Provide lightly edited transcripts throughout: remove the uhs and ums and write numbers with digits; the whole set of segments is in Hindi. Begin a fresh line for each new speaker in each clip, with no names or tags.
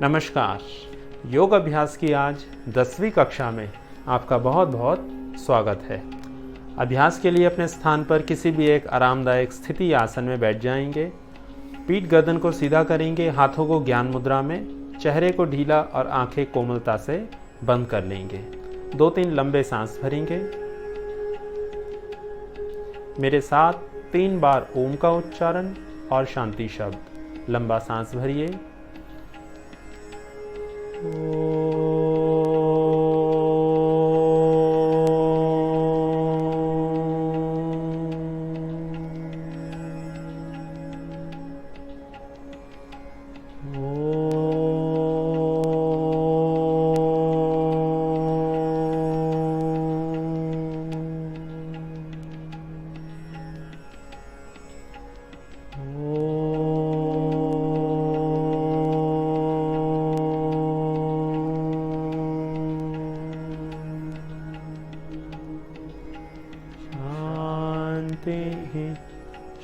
नमस्कार। योग अभ्यास की आज 10वीं कक्षा में आपका बहुत बहुत स्वागत है। अभ्यास के लिए अपने स्थान पर किसी भी एक आरामदायक स्थिति या आसन में बैठ जाएंगे। पीठ गर्दन को सीधा करेंगे, हाथों को ज्ञान मुद्रा में, चेहरे को ढीला और आंखें कोमलता से बंद कर लेंगे। 2-3 लंबे सांस भरेंगे। मेरे साथ 3 बार ओम का उच्चारण और शांति शब्द। लंबा सांस भरिए।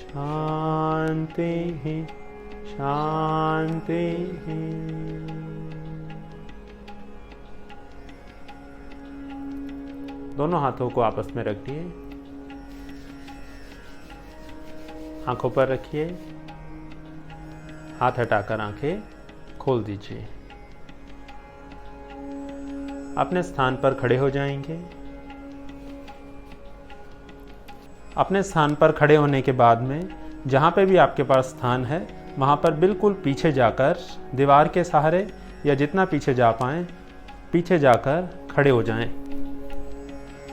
शांति शांति। दोनों हाथों को आपस में रखिए, आंखों पर रखिए, हाथ हटाकर आंखें खोल दीजिए। अपने स्थान पर खड़े हो जाएंगे। अपने स्थान पर खड़े होने के बाद में जहाँ पे भी आपके पास स्थान है वहाँ पर बिल्कुल पीछे जाकर दीवार के सहारे या जितना पीछे जा पाएँ पीछे जाकर खड़े हो जाएं।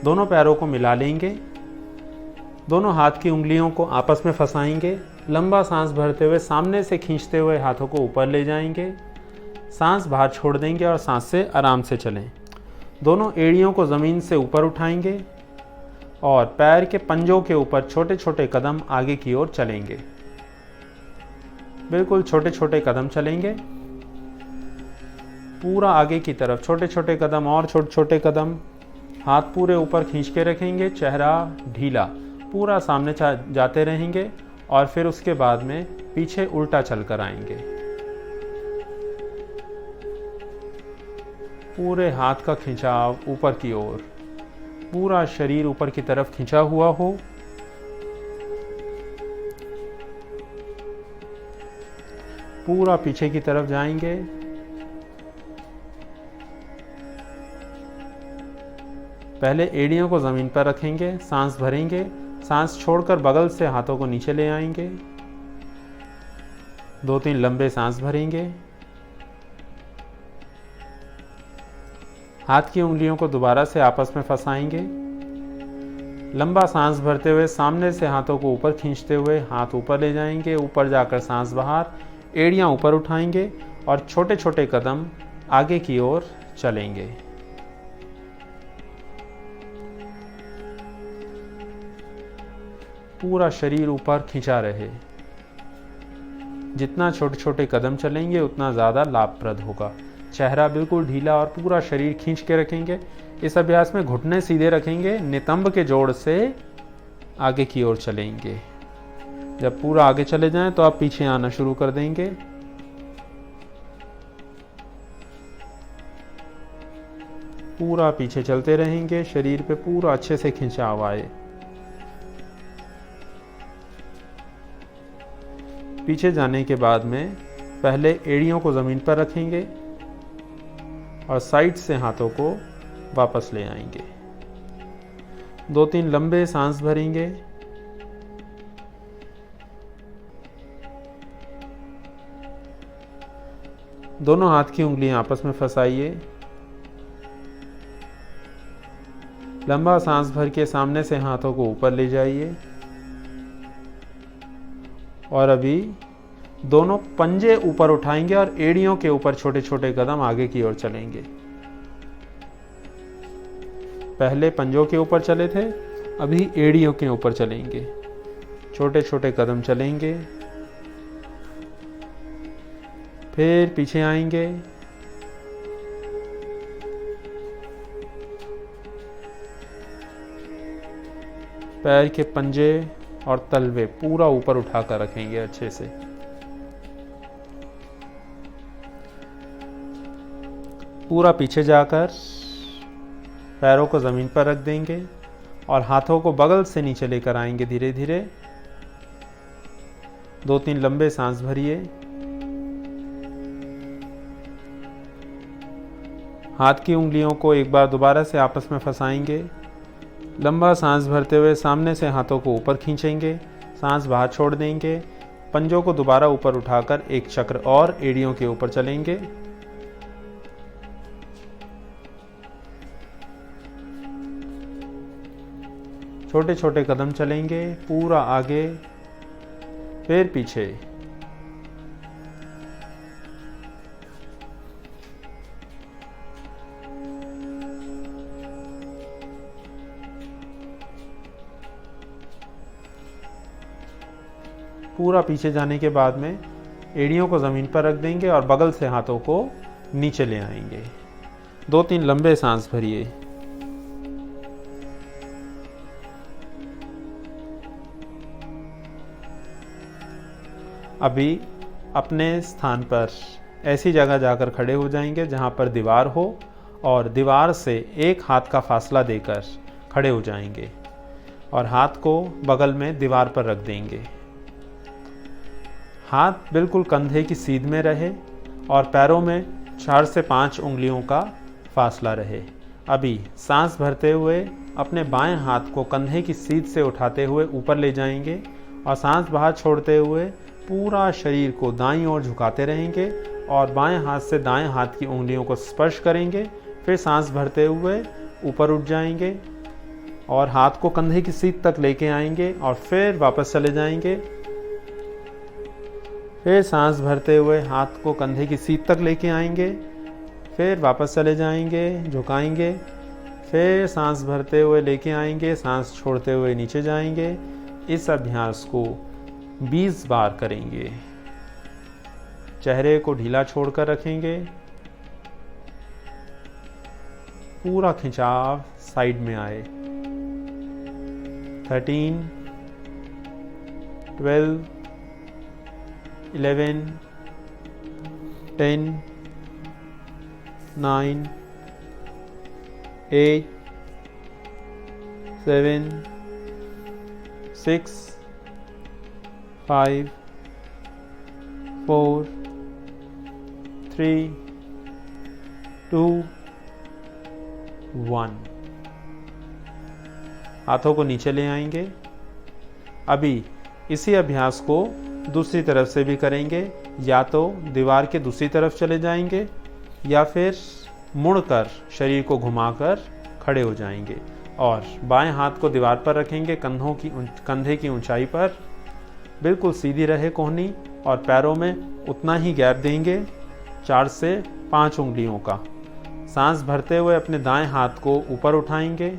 दोनों पैरों को मिला लेंगे। दोनों हाथ की उंगलियों को आपस में फंसाएंगे। लंबा सांस भरते हुए सामने से खींचते हुए हाथों को ऊपर ले जाएंगे। सांस बाहर छोड़ देंगे और सांस से आराम से चलें। दोनों एड़ियों को ज़मीन से ऊपर उठाएंगे और पैर के पंजों के ऊपर छोटे छोटे कदम आगे की ओर चलेंगे। बिल्कुल छोटे छोटे कदम चलेंगे, पूरा आगे की तरफ छोटे छोटे कदम और छोटे छोटे कदम। हाथ पूरे ऊपर खींच के रखेंगे, चेहरा ढीला, पूरा सामने जाते रहेंगे और फिर उसके बाद में पीछे उल्टा चलकर आएंगे। पूरे हाथ का खिंचाव ऊपर की ओर, पूरा शरीर ऊपर की तरफ खिंचा हुआ हो। पूरा पीछे की तरफ जाएंगे। पहले एड़ियों को जमीन पर रखेंगे, सांस भरेंगे, सांस छोड़कर बगल से हाथों को नीचे ले आएंगे। 2-3 लंबे सांस भरेंगे। हाथ की उंगलियों को दोबारा से आपस में फंसाएंगे। लंबा सांस भरते हुए सामने से हाथों को ऊपर खींचते हुए हाथ ऊपर ले जाएंगे। ऊपर जाकर सांस बाहर, एड़ियां ऊपर उठाएंगे और छोटे छोटे कदम आगे की ओर चलेंगे। पूरा शरीर ऊपर खिंचा रहे। जितना छोटे छोटे कदम चलेंगे उतना ज़्यादा लाभप्रद होगा। चेहरा बिल्कुल ढीला और पूरा शरीर खींच के रखेंगे। इस अभ्यास में घुटने सीधे रखेंगे, नितंब के जोड़ से आगे की ओर चलेंगे। जब पूरा आगे चले जाएं तो आप पीछे आना शुरू कर देंगे। पूरा पीछे चलते रहेंगे, शरीर पे पूरा अच्छे से खिंचाव आए। पीछे जाने के बाद में पहले एड़ियों को ज़मीन पर रखेंगे और साइड से हाथों को वापस ले आएंगे। 2-3 लंबे सांस भरेंगे। दोनों हाथ की उंगलियां आपस में फंसाइए। लंबा सांस भर के सामने से हाथों को ऊपर ले जाइए और अभी दोनों पंजे ऊपर उठाएंगे और एड़ियों के ऊपर छोटे छोटे कदम आगे की ओर चलेंगे। पहले पंजों के ऊपर चले थे, अभी एड़ियों के ऊपर चलेंगे। छोटे छोटे कदम चलेंगे, फिर पीछे आएंगे। पैर के पंजे और तलवे पूरा ऊपर उठाकर रखेंगे अच्छे से। पूरा पीछे जाकर पैरों को ज़मीन पर रख देंगे और हाथों को बगल से नीचे लेकर आएंगे धीरे धीरे। 2-3 लंबे सांस भरिए। हाथ की उंगलियों को एक बार दोबारा से आपस में फंसाएंगे। लंबा सांस भरते हुए सामने से हाथों को ऊपर खींचेंगे, सांस बाहर छोड़ देंगे। पंजों को दोबारा ऊपर उठाकर एक चक्र और एड़ियों के ऊपर चलेंगे। छोटे छोटे कदम चलेंगे, पूरा आगे फिर पीछे। पूरा पीछे जाने के बाद में एड़ियों को ज़मीन पर रख देंगे और बगल से हाथों को नीचे ले आएंगे। 2-3 लंबे सांस भरिए। अभी अपने स्थान पर ऐसी जगह जाकर खड़े हो जाएंगे जहां पर दीवार हो और दीवार से एक हाथ का फासला देकर खड़े हो जाएंगे और हाथ को बगल में दीवार पर रख देंगे। हाथ बिल्कुल कंधे की सीध में रहे और पैरों में 4 से 5 उंगलियों का फासला रहे। अभी सांस भरते हुए अपने बाएं हाथ को कंधे की सीध से उठाते हुए ऊपर ले जाएंगे और सांस बाहर छोड़ते हुए पूरा शरीर को दाईं ओर झुकाते रहेंगे और बाएं हाथ से दाएं हाथ की उंगलियों को स्पर्श करेंगे। फिर सांस भरते हुए ऊपर उठ जाएंगे और हाथ को कंधे की सीध तक लेके आएंगे और फिर वापस चले जाएंगे। फिर सांस भरते हुए हाथ को कंधे की सीध तक लेके आएंगे, फिर वापस चले जाएंगे, झुकाएंगे। फिर सांस भरते हुए लेके आएंगे, सांस छोड़ते हुए नीचे जाएंगे। इस अभ्यास को 20 बार करेंगे। चेहरे को ढीला छोड़कर रखेंगे। पूरा खिंचाव साइड में आए। 13, 12, 11, 10, 9, 8, 7, 6, 5, 4, 3, 2, 1। हाथों को नीचे ले आएंगे। अभी इसी अभ्यास को दूसरी तरफ से भी करेंगे। या तो दीवार के दूसरी तरफ चले जाएंगे या फिर मुड़कर शरीर को घुमाकर खड़े हो जाएंगे और बाएं हाथ को दीवार पर रखेंगे, कंधे की ऊंचाई पर, बिल्कुल सीधी रहे कोहनी, और पैरों में उतना ही गैप देंगे 4 से 5 उंगलियों का। सांस भरते हुए अपने दाएं हाथ को ऊपर उठाएंगे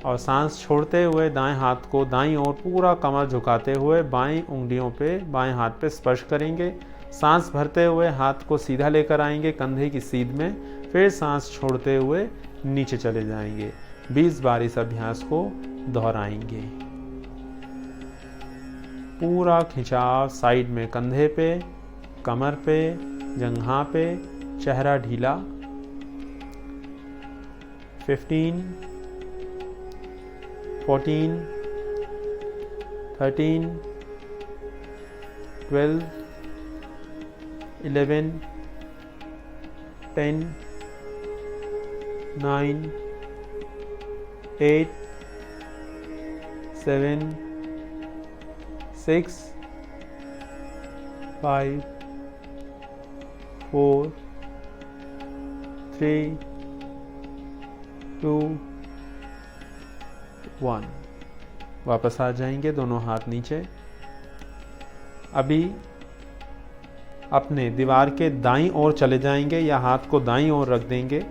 और सांस छोड़ते हुए दाएं हाथ को दाईं ओर पूरा कमर झुकाते हुए बाईं उंगलियों पे बाएं हाथ पे स्पर्श करेंगे। सांस भरते हुए हाथ को सीधा लेकर आएंगे कंधे की सीध में, फिर सांस छोड़ते हुए नीचे चले जाएंगे। 20 बार इस अभ्यास को दोहराएंगे। पूरा खिंचाव साइड में, कंधे पे, कमर पे, जंघा पे, चेहरा ढीला। 15, 14, 13, 12, 11, 10, 9, 8, 7, 6, 5, 4, 3, 2, 1। वापस आ जाएंगे, दोनों हाथ नीचे। अभी अपने दीवार के दाईं ओर चले जाएंगे या हाथ को दाईं ओर रख देंगे।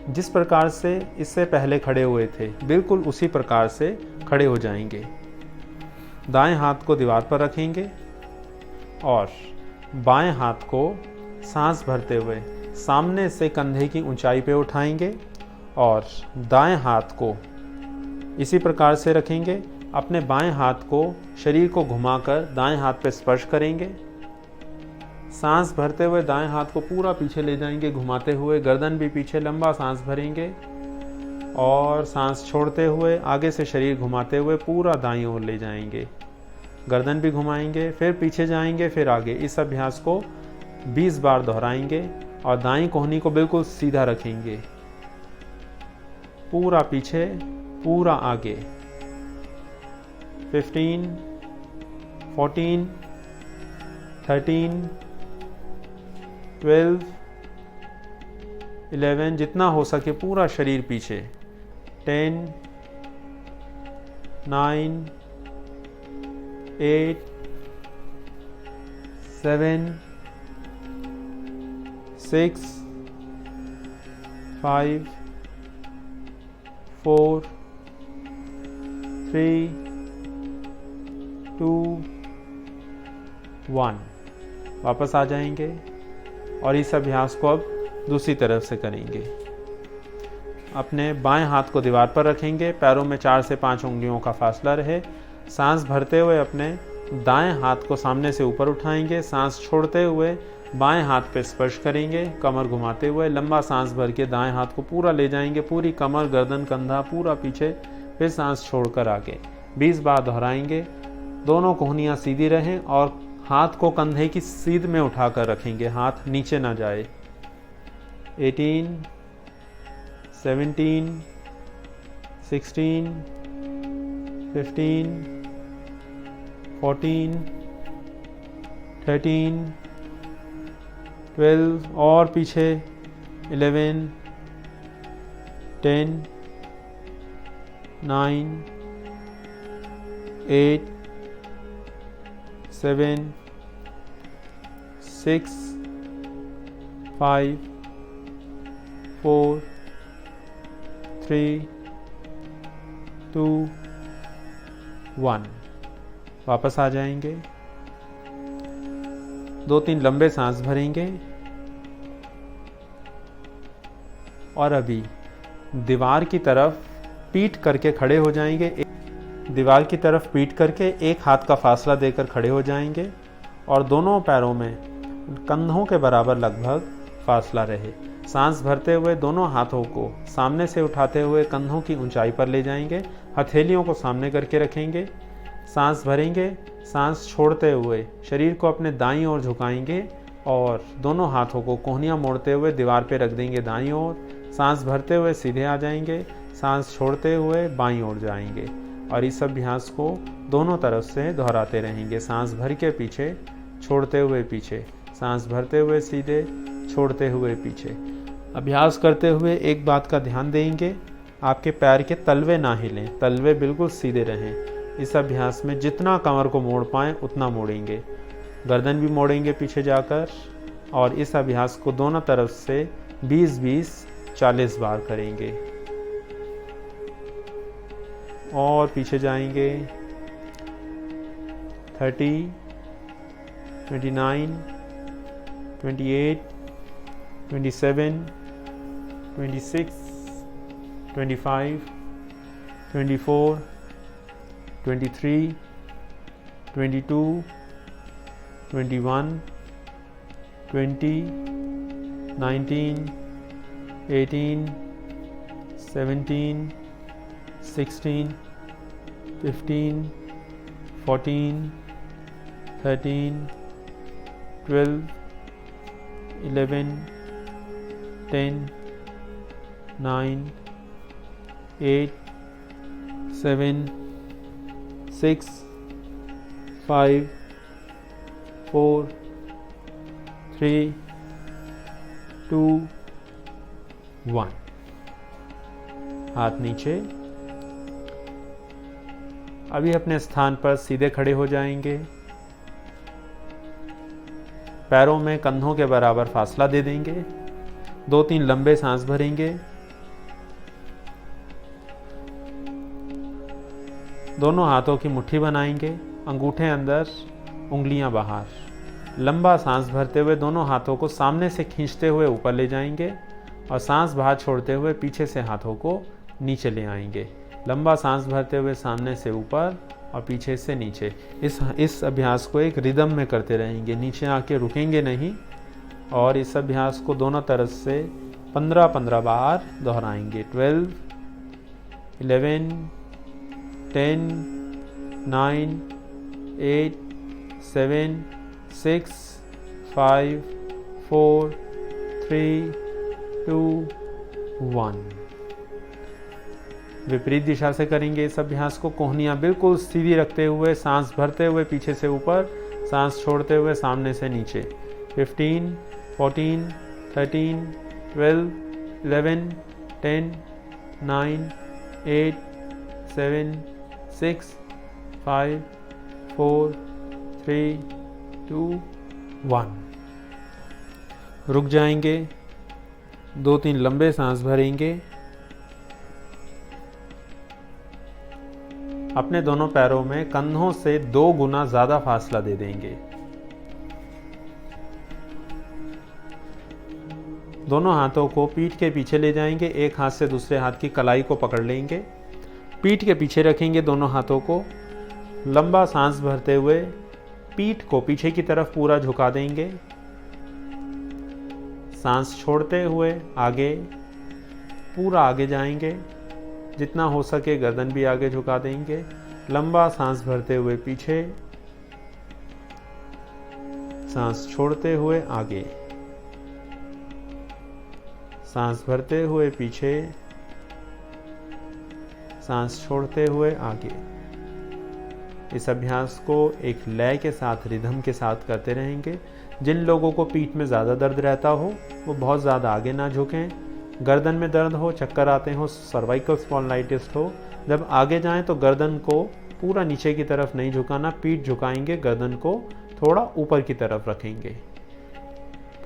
जिस प्रकार से इससे पहले खड़े हुए थे बिल्कुल उसी प्रकार से खड़े हो जाएंगे। दाएं हाथ को दीवार पर रखेंगे और बाएं हाथ को सांस भरते हुए सामने से कंधे की ऊंचाई पे उठाएंगे और दाएं हाथ को इसी प्रकार से रखेंगे। अपने बाएं हाथ को शरीर को घुमाकर दाएं हाथ पे स्पर्श करेंगे। सांस भरते हुए दाएं हाथ को पूरा पीछे ले जाएंगे घुमाते हुए, गर्दन भी पीछे, लंबा सांस भरेंगे और सांस छोड़ते हुए आगे से शरीर घुमाते हुए पूरा दाईं ओर ले जाएंगे, गर्दन भी घुमाएंगे, फिर पीछे जाएंगे, फिर आगे। इस अभ्यास को 20 बार दोहराएंगे और दाईं कोहनी को बिल्कुल सीधा रखेंगे, पूरा पीछे, पूरा आगे। 15, 14, 13, 12, 11, जितना हो सके पूरा शरीर पीछे। 10, 9, 8, 7, 6, 5, 4, 3, 2, 1। वापस आ जाएंगे और इस अभ्यास को अब दूसरी तरफ से करेंगे। अपने बाएं हाथ को दीवार पर रखेंगे, पैरों में 4 से 5 उंगलियों का फासला रहे। सांस भरते हुए अपने दाएं हाथ को सामने से ऊपर उठाएंगे, सांस छोड़ते हुए बाएं हाथ पे स्पर्श करेंगे, कमर घुमाते हुए लंबा सांस भर के दाएं हाथ को पूरा ले जाएंगे, पूरी कमर, गर्दन, कंधा पूरा पीछे, फिर सांस छोड़कर आगे। 20 बार दोहराएंगे। दोनों कोहनियाँ सीधी रहें और हाथ को कंधे की सीध में उठाकर रखेंगे, हाथ नीचे ना जाए। 18, 17, 16, 15, 14, 13, 12 और पीछे 11, 10, 9, 8, 7, 6, 5, 4, 3, 2, 1। वापस आ जाएंगे। 2-3 लंबे सांस भरेंगे और अभी दीवार की तरफ पीठ करके खड़े हो जाएंगे। दीवार की तरफ पीठ करके एक हाथ का फासला देकर खड़े हो जाएंगे और दोनों पैरों में कंधों के बराबर लगभग फासला रहे। सांस भरते हुए दोनों हाथों को सामने से उठाते हुए कंधों की ऊंचाई पर ले जाएंगे, हथेलियों को सामने करके रखेंगे। सांस भरेंगे, सांस छोड़ते हुए शरीर को अपने दाईं ओर झुकाएंगे और दोनों हाथों को कोहनियाँ मोड़ते हुए दीवार पे रख देंगे दाईं ओर। सांस भरते हुए सीधे आ जाएंगे, सांस छोड़ते हुए बाईं ओर जाएंगे और इस अभ्यास को दोनों तरफ से दोहराते रहेंगे। सांस भर के पीछे, छोड़ते हुए पीछे, सांस भरते हुए सीधे, छोड़ते हुए पीछे। अभ्यास करते हुए एक बात का ध्यान देंगे, आपके पैर के तलवे ना हिलें, तलवे बिल्कुल सीधे रहें। इस अभ्यास में जितना कमर को मोड़ पाएँ उतना मोड़ेंगे, गर्दन भी मोड़ेंगे पीछे जाकर और इस अभ्यास को दोनों तरफ से 20-20, 40 बार करेंगे और पीछे जाएंगे। 30, 29, 28, 27, 26, 25, 24, 23, 22, 21, 20, 19, 18, 17, 16, 15, 14, 13, 12, 11, 10, 9, 8, 7, 6, 5, 4, 3, 2, 1। हाथ नीचे। अभी अपने स्थान पर सीधे खड़े हो जाएंगे। पैरों में कंधों के बराबर फासला दे देंगे। 2-3 लंबे सांस भरेंगे। दोनों हाथों की मुट्ठी बनाएंगे, अंगूठे अंदर, उंगलियां बाहर। लंबा सांस भरते हुए दोनों हाथों को सामने से खींचते हुए ऊपर ले जाएंगे और सांस बाहर छोड़ते हुए पीछे से हाथों को नीचे ले आएंगे। लंबा सांस भरते हुए सामने से ऊपर और पीछे से नीचे। इस अभ्यास को एक रिदम में करते रहेंगे, नीचे आके रुकेंगे नहीं। और इस अभ्यास को दोनों तरफ से 15-15 बार दोहराएंगे। 12, 11, 10, 9, 8, 7, 6, 5, 4, 3, 2, 1। विपरीत दिशा से करेंगे इस अभ्यास को। कोहनियाँ बिल्कुल सीधी रखते हुए, सांस भरते हुए पीछे से ऊपर, सांस छोड़ते हुए सामने से नीचे। 15, 14, 13, 12, 11, 10, 9, 8, 7, 6, 5, 4, 3, 2, 1। रुक जाएंगे, 2-3 लंबे सांस भरेंगे। अपने दोनों पैरों में कंधों से 2 गुना ज़्यादा फासला दे देंगे। दोनों हाथों को पीठ के पीछे ले जाएंगे, एक हाथ से दूसरे हाथ की कलाई को पकड़ लेंगे, पीठ के पीछे रखेंगे दोनों हाथों को। लंबा सांस भरते हुए पीठ को पीछे की तरफ पूरा झुका देंगे। सांस छोड़ते हुए आगे, पूरा आगे जाएंगे, जितना हो सके गर्दन भी आगे झुका देंगे। लंबा सांस भरते हुए पीछे, सांस छोड़ते हुए आगे, सांस भरते हुए पीछे, सांस छोड़ते हुए आगे। इस अभ्यास को एक लय के साथ, रिदम के साथ करते रहेंगे। जिन लोगों को पीठ में ज़्यादा दर्द रहता हो वो बहुत ज़्यादा आगे ना झुकें। गर्दन में दर्द हो, चक्कर आते हो, सर्वाइकल स्पॉन्डिलाइटिस हो, जब आगे जाएं तो गर्दन को पूरा नीचे की तरफ नहीं झुकाना, पीठ झुकाएंगे, गर्दन को थोड़ा ऊपर की तरफ रखेंगे।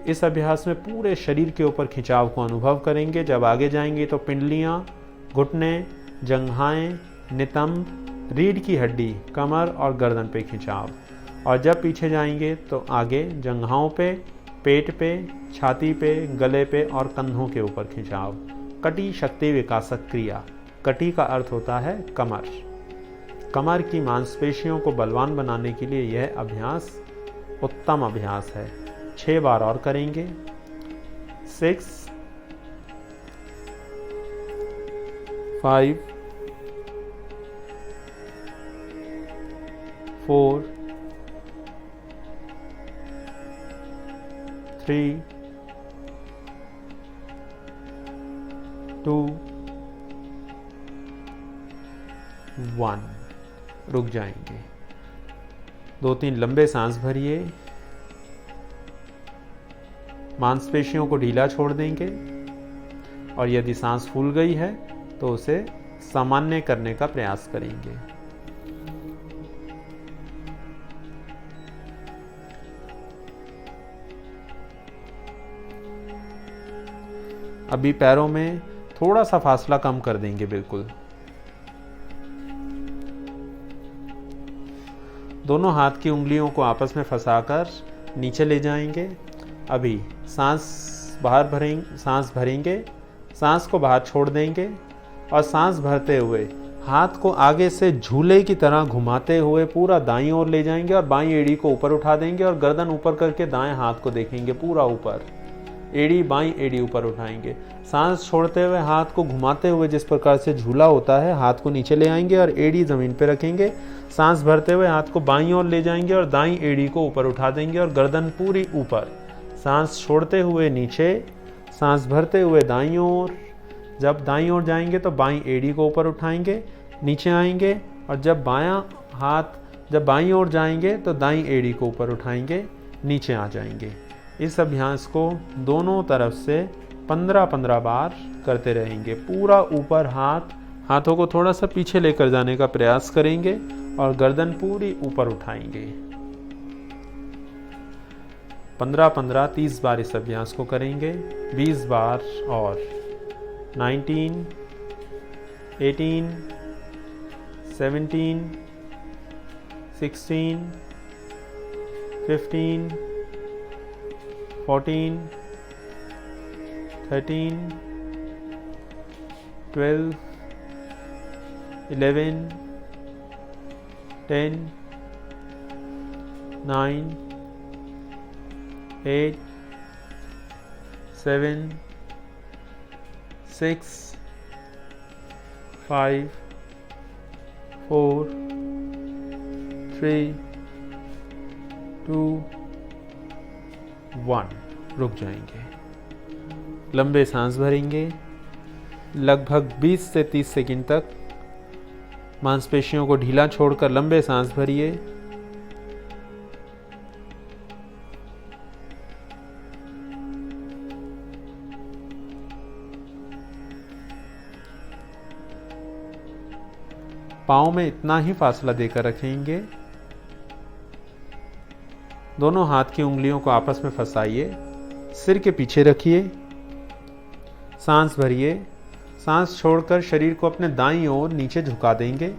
इस अभ्यास में पूरे शरीर के ऊपर खिंचाव को अनुभव करेंगे। जब आगे जाएंगे तो पिंडलियाँ, घुटने, जंघाएं, नितंब, रीढ़ की हड्डी, कमर और गर्दन पे खिंचाव। और जब पीछे जाएंगे तो आगे जंघाओं पे, पेट पे, छाती पे, गले पे और कंधों के ऊपर खिंचाव। कटी शक्ति विकासक क्रिया। कटी का अर्थ होता है कमर। कमर की मांसपेशियों को बलवान बनाने के लिए यह अभ्यास उत्तम अभ्यास है। 6 बार और करेंगे। 6, 5, 4, 3, 2, 1। रुक जाएंगे। 2-3 लंबे सांस भरिए। मांसपेशियों को ढीला छोड़ देंगे और यदि सांस फूल गई है तो उसे सामान्य करने का प्रयास करेंगे। अभी पैरों में थोड़ा सा फासला कम कर देंगे बिल्कुल। दोनों हाथ की उंगलियों को आपस में फंसाकर नीचे ले जाएंगे। अभी सांस भरेंगे, सांस को बाहर छोड़ देंगे और सांस भरते हुए हाथ को आगे से झूले की तरह घुमाते हुए पूरा दाईं ओर ले जाएंगे और बाईं एड़ी को ऊपर उठा देंगे और गर्दन ऊपर करके दाएं हाथ को देखेंगे पूरा ऊपर। एड़ी, बाईं एड़ी ऊपर उठाएंगे। सांस छोड़ते हुए हाथ को घुमाते हुए जिस प्रकार से झूला होता है, हाथ को नीचे ले आएंगे और एड़ी जमीन पे रखेंगे। सांस भरते हुए हाथ को बाईं ओर ले जाएंगे और दाईं एड़ी को ऊपर उठा देंगे और गर्दन पूरी ऊपर। सांस छोड़ते हुए नीचे, सांस भरते हुए दाईं ओर। जब दाईं ओर जाएंगे तो बाईं एड़ी को ऊपर उठाएंगे, नीचे आएंगे और जब बाईं ओर जाएंगे तो दाईं एड़ी को ऊपर उठाएंगे, नीचे आ जाएंगे। इस अभ्यास को दोनों तरफ से 15-15 बार करते रहेंगे। पूरा ऊपर हाथों को थोड़ा सा पीछे लेकर जाने का प्रयास करेंगे और गर्दन पूरी ऊपर उठाएंगे। 15-15 30 बार इस अभ्यास को करेंगे। 20 बार और। 19, 18, 17, 16, 15, 14, 13, 12, 11, 10, 9, 8, 7, 6, 5, 4, 3, 2, 1। रुक जाएंगे। लंबे सांस भरेंगे। लगभग 20 से 30 सेकंड तक मांसपेशियों को ढीला छोड़कर लंबे सांस भरिए। पाँव में इतना ही फासला देकर रखेंगे। दोनों हाथ की उंगलियों को आपस में फंसाइए। सिर के पीछे रखिए। सांस भरिए। सांस छोड़कर शरीर को अपने दाईं ओर नीचे झुका देंगे।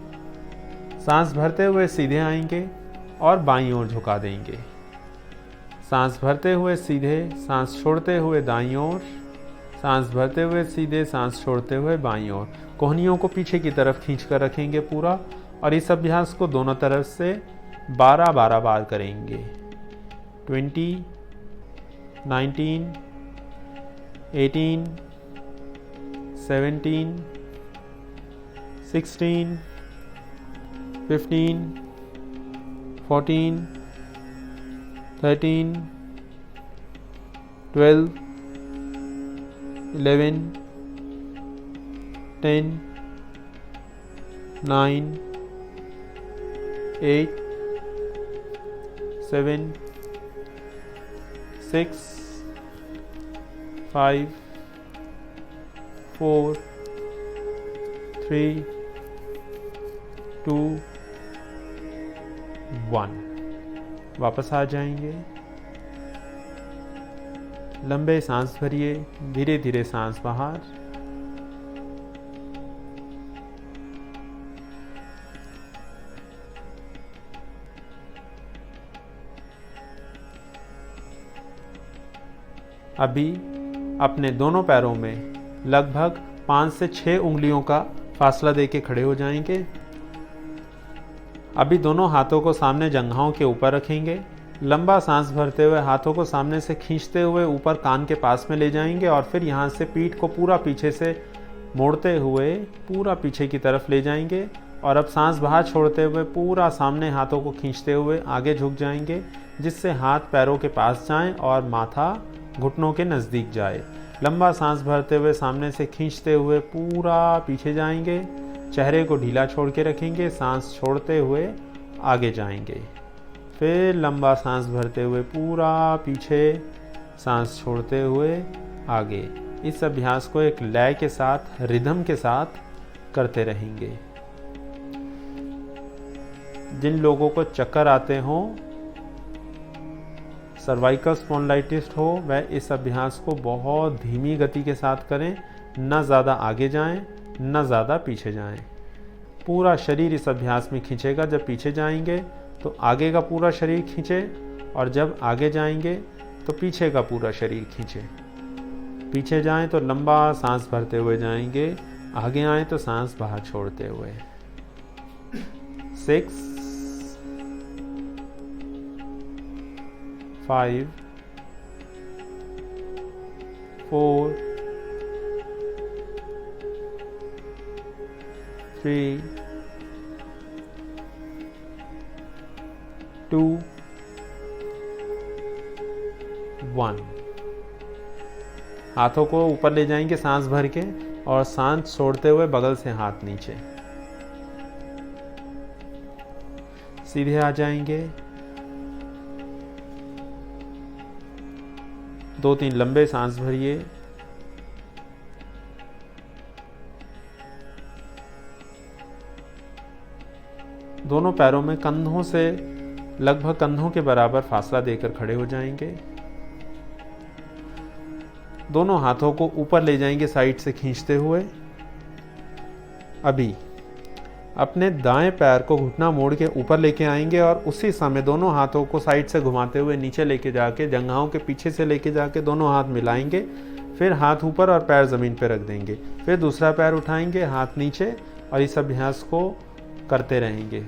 सांस भरते हुए सीधे आएंगे और बाईं ओर झुका देंगे। सांस भरते हुए सीधे, सांस छोड़ते हुए दाईं ओर, सांस भरते हुए सीधे, सांस छोड़ते हुए बाईं ओर। कोहनियों को पीछे की तरफ खींचकर रखेंगे पूरा, और इस अभ्यास को दोनों तरफ से 12-12 बार करेंगे। 20, 19, 18, 17, 16, 15, 14, 13, 12, 11, 10, 9, 8, 7, 6, 5, 4, 3, 2, 1। वापस आ जाएंगे। लंबे सांस भरिए। धीरे धीरे सांस बाहर। अभी अपने दोनों पैरों में लगभग 5 से 6 उंगलियों का फासला देके खड़े हो जाएंगे। अभी दोनों हाथों को सामने जंघाओं के ऊपर रखेंगे। लंबा सांस भरते हुए हाथों को सामने से खींचते हुए ऊपर कान के पास में ले जाएंगे, और फिर यहाँ से पीठ को पूरा पीछे से मोड़ते हुए पूरा पीछे की तरफ ले जाएंगे। और अब सांस बाहर छोड़ते हुए पूरा सामने हाथों को खींचते हुए आगे झुक जाएंगे, जिससे हाथ पैरों के पास जाएं और माथा घुटनों के नज़दीक जाए। लंबा सांस भरते हुए सामने से खींचते हुए पूरा पीछे जाएंगे। चेहरे को ढीला छोड़ के रखेंगे। सांस छोड़ते हुए आगे जाएंगे। फिर लंबा सांस भरते हुए पूरा पीछे, सांस छोड़ते हुए आगे। इस अभ्यास को एक लय के साथ, रिदम के साथ करते रहेंगे। जिन लोगों को चक्कर आते हों, सर्वाइकल स्पॉन्डिलाइटिस हो, वह इस अभ्यास को बहुत धीमी गति के साथ करें। न ज़्यादा आगे जाएं, न ज़्यादा पीछे जाएं। पूरा शरीर इस अभ्यास में खींचेगा। जब पीछे जाएंगे तो आगे का पूरा शरीर खींचे, और जब आगे जाएंगे तो पीछे का पूरा शरीर खींचे। पीछे जाएं तो लंबा सांस भरते हुए जाएंगे। आगे आएं तो सांस बाहर छोड़ते हुए। 6, 5, 4, 3, 2, 1। हाथों को ऊपर ले जाएंगे सांस भर के, और सांस छोड़ते हुए बगल से हाथ नीचे। सीधे आ जाएंगे। 2-3 लंबे सांस भरिए। दोनों पैरों में कंधों से लगभग कंधों के बराबर फासला देकर खड़े हो जाएंगे। दोनों हाथों को ऊपर ले जाएंगे साइड से खींचते हुए। अभी अपने दाएं पैर को घुटना मोड़ के ऊपर लेके आएंगे, और उसी समय दोनों हाथों को साइड से घुमाते हुए नीचे लेके जाके जंघाओं के पीछे से लेके जाके दोनों हाथ मिलाएंगे। फिर हाथ ऊपर और पैर ज़मीन पर रख देंगे। फिर दूसरा पैर उठाएंगे, हाथ नीचे, और इस अभ्यास को करते रहेंगे।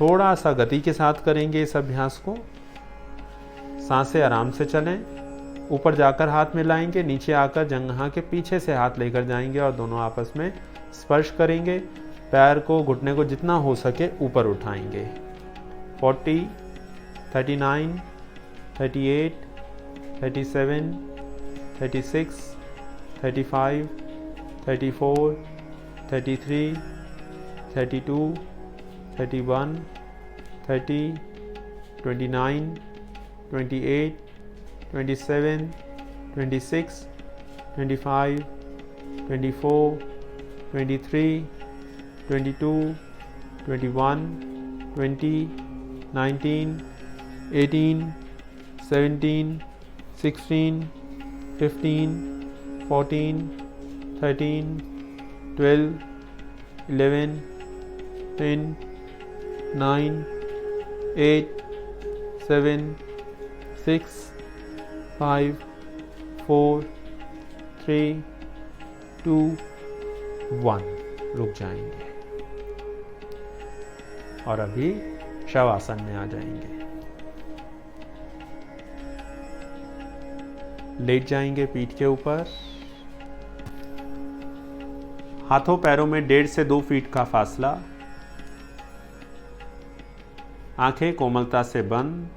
थोड़ा सा गति के साथ करेंगे इस अभ्यास को। सांसें आराम से चलें। ऊपर जाकर हाथ मिलाएंगे, नीचे आकर जंघा के पीछे से हाथ लेकर जाएंगे और दोनों आपस में स्पर्श करेंगे। पैर को, घुटने को जितना हो सके ऊपर उठाएंगे। 40, 39, 38, 37, 36, 35, 34, 33, 32, 31, 30, 29, 28, 27, 26, 25, 24, 23, 22, 21, 20, 19, 18, 17, 16, 15, 14, 13, 12, 11, 10, 9, 8, 7, 6, 5, 4, 3, 2, 1। रुक जाएंगे और अभी शवासन में आ जाएंगे। लेट जाएंगे पीठ के ऊपर। हाथों पैरों में 1.5 से 2 फीट का फासला। आंखें कोमलता से बंद।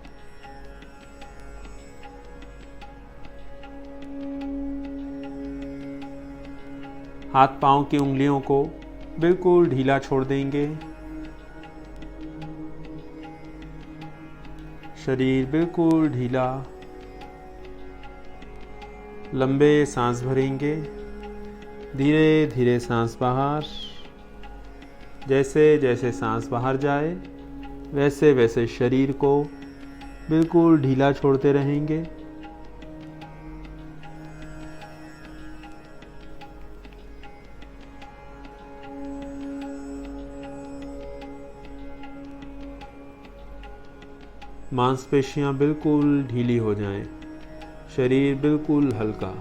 हाथ पांव की उंगलियों को बिल्कुल ढीला छोड़ देंगे। शरीर बिल्कुल ढीला। लंबे सांस भरेंगे। धीरे धीरे सांस बाहर। जैसे जैसे सांस बाहर जाए वैसे वैसे शरीर को बिल्कुल ढीला छोड़ते रहेंगे। मांसपेशियां बिल्कुल ढीली हो जाएं, शरीर बिल्कुल हल्का।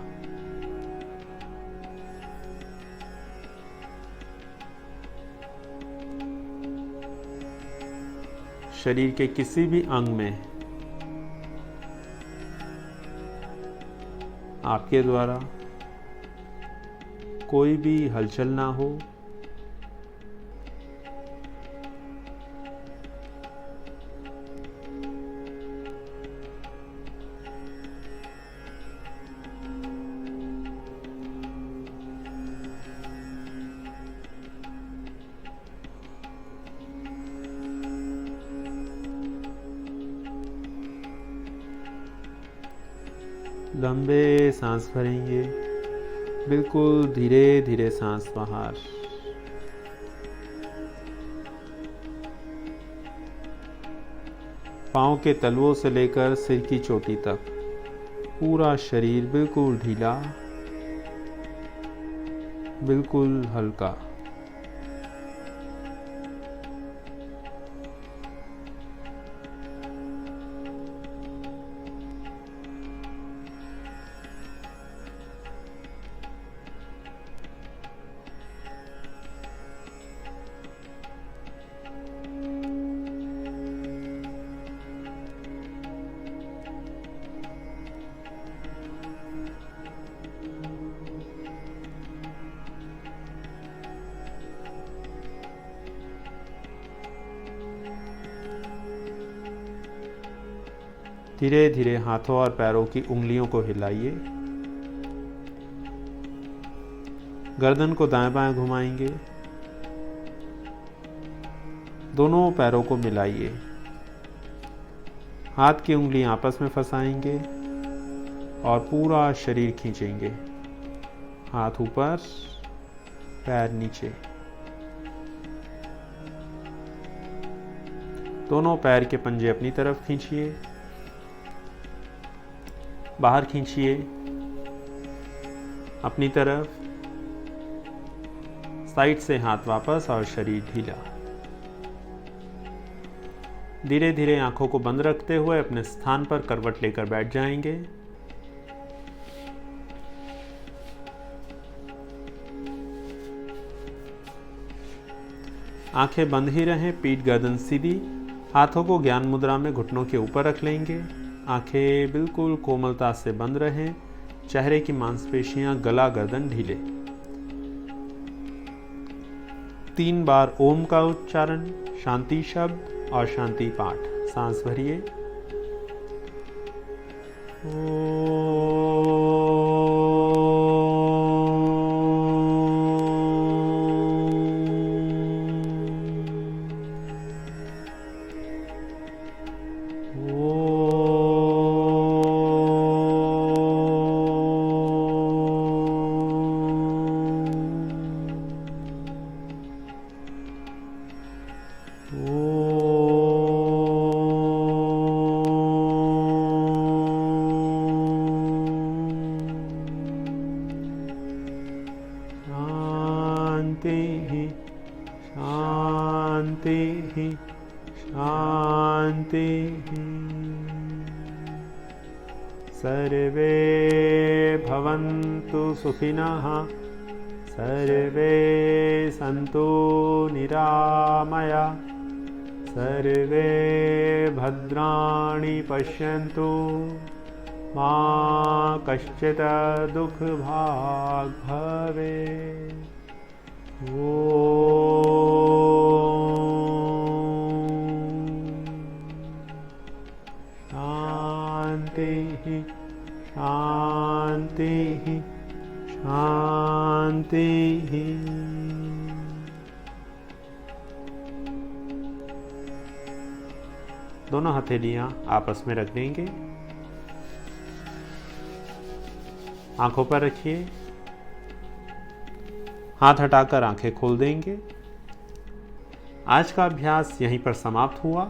शरीर के किसी भी अंग में आपके द्वारा कोई भी हलचल ना हो। लंबे सांस भरेंगे। बिल्कुल धीरे धीरे सांस बाहर। पांव के तलवों से लेकर सिर की चोटी तक पूरा शरीर बिल्कुल ढीला, बिल्कुल हल्का। धीरे धीरे हाथों और पैरों की उंगलियों को हिलाइए। गर्दन को दाएं बाएं घुमाएंगे। दोनों पैरों को मिलाइए। हाथ की उंगलियां आपस में फंसाएंगे और पूरा शरीर खींचेंगे। हाथ ऊपर, पैर नीचे। दोनों पैर के पंजे अपनी तरफ खींचिए, बाहर खींचिए अपनी तरफ। साइड से हाथ वापस और शरीर ढीला। धीरे धीरे आंखों को बंद रखते हुए अपने स्थान पर करवट लेकर बैठ जाएंगे। आंखें बंद ही रहें, पीठ गर्दन सीधी, हाथों को ज्ञान मुद्रा में घुटनों के ऊपर रख लेंगे। आंखें बिल्कुल कोमलता से बंद रहें, चेहरे की मांसपेशियां, गला, गर्दन ढीले। 3 बार ओम का उच्चारण, शांति शब्द और शांति पाठ। सांस भरिए। शांति शांति। सर्वे भवन्तु सुखिनः, सर्वे सन्तु निरामया, सर्वे भद्राणि पश्यन्तु, मा कश्चित् दुःखभाग् भवेत्। शांति शांति शांति। दोनों हथेलियां आपस में रख देंगे, आंखों पर रखिए, हाथ हटाकर आंखें खोल देंगे। आज का अभ्यास यहीं पर समाप्त हुआ।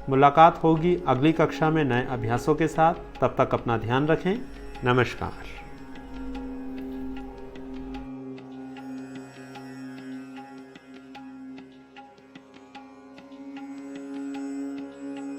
मुलाकात होगी अगली कक्षा में नए अभ्यासों के साथ। तब तक अपना ध्यान रखें। नमस्कार।